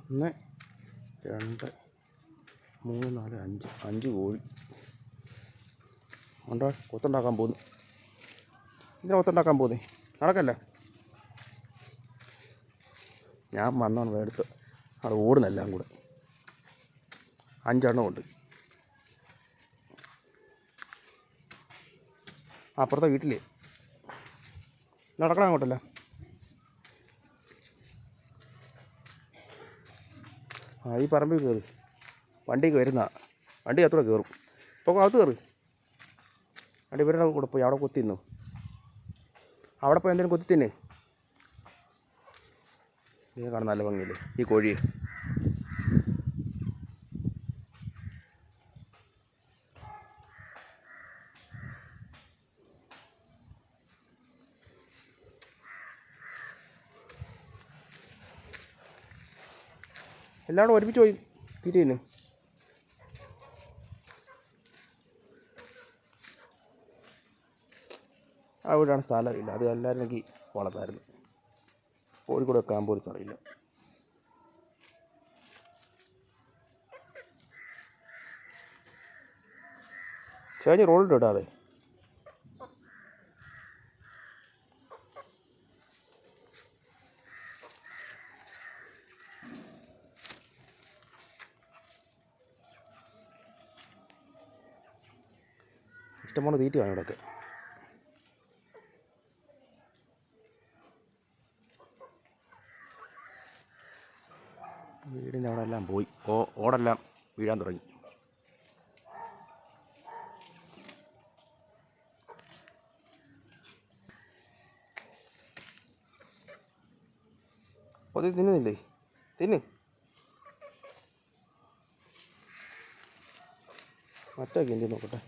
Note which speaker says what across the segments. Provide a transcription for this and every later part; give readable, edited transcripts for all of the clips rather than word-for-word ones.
Speaker 1: 1 2 3 4 5 കോഴി ഉണ്ടോ. കൊത്തുണ്ടാക്കാൻ പോകുന്നു. എന്തിനാ കൊത്തുണ്ടാക്കാൻ പോകുന്നേ? നടക്കല്ല. ഞാൻ വന്നാണ് എടുത്ത് അവിടെ ഓടുന്നെല്ലാം കൂടെ 5 എണ്ണം ഉണ്ട്. അപ്പുറത്തെ വീട്ടിലേ നടക്കണം അങ്ങോട്ടല്ല. ഈ പറമ്പിൽ കയറി വണ്ടിക്ക് വരുന്ന വണ്ടി അത്തൂടെ കയറും. ഇപ്പോൾ അകത്ത് കയറി വണ്ടി ഇവരുടെ കൂടെ പോയി അവിടെ കൊത്തി തിന്നു. അവിടെ പോയി എന്തെങ്കിലും കൊത്തി തിന്നേ. ഇത് കാണാൻ നല്ല ഭംഗിയില്ലേ ഈ കോഴിയെ. എല്ലാം കൂടെ ഒരുമിച്ച് പോയി തിരിയുന്നു. അവിടെയാണ് സ്ഥലമില്ല. അത് എല്ലാവരുമെങ്കിൽ വളർത്തായിരുന്നു. കോഴിക്കോട് വെക്കാൻ പോലും സ്ഥലമില്ല. ചേച്ചി റോഡിട്ട് ഇടാതെ. ഇഷ്ടംപോലെ തീറ്റ വേണം ഇവിടെയൊക്കെ. വീടിൻ്റെ അവിടെ എല്ലാം പോയി. ഓടെല്ലാം വീഴാൻ തുടങ്ങി. അത് തിന്നുന്നില്ലേ? തിന്ന്. മറ്റൊക്കെ എന്ത് നോക്കട്ടെ.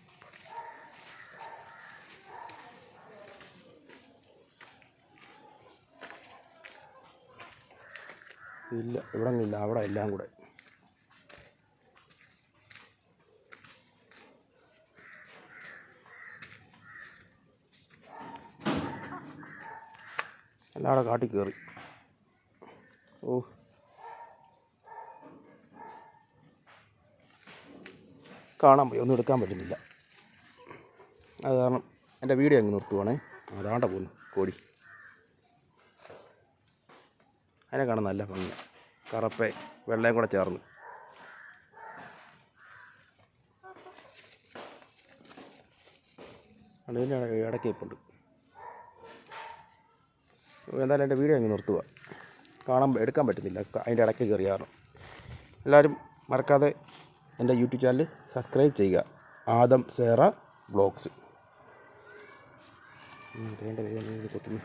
Speaker 1: ഇല്ല, ഇവിടെ ഇല്ല. അവിടെ എല്ലാം കൂടെ എല്ലാം അവിടെ കാട്ടിൽ കയറി. കാണാൻ പോയി, ഒന്നും എടുക്കാൻ പറ്റുന്നില്ല. അത് കാരണം എൻ്റെ വീഡിയോ അങ്ങ് നിർത്തുവാണേ. അതാണ്ട പോകുന്നു കോഴി. അതിനെ കാണാൻ നല്ല ഭംഗിയാണ്. കറുപ്പേ വെള്ളയും കൂടെ ചേർന്ന്. അതിൻ്റെ ഇടയ്ക്ക് ഇപ്പുണ്ട്. എന്തായാലും എൻ്റെ വീഡിയോ അങ്ങ് നിർത്തുക. എടുക്കാൻ പറ്റുന്നില്ല, അതിൻ്റെ ഇടയ്ക്ക് കയറിയാറ്. എല്ലാവരും മറക്കാതെ എൻ്റെ യൂട്യൂബ് ചാനൽ സബ്സ്ക്രൈബ് ചെയ്യുക. ആദം സേറ വ്ളോഗ്സ്. വേണ്ട കൊത്തുന്നു.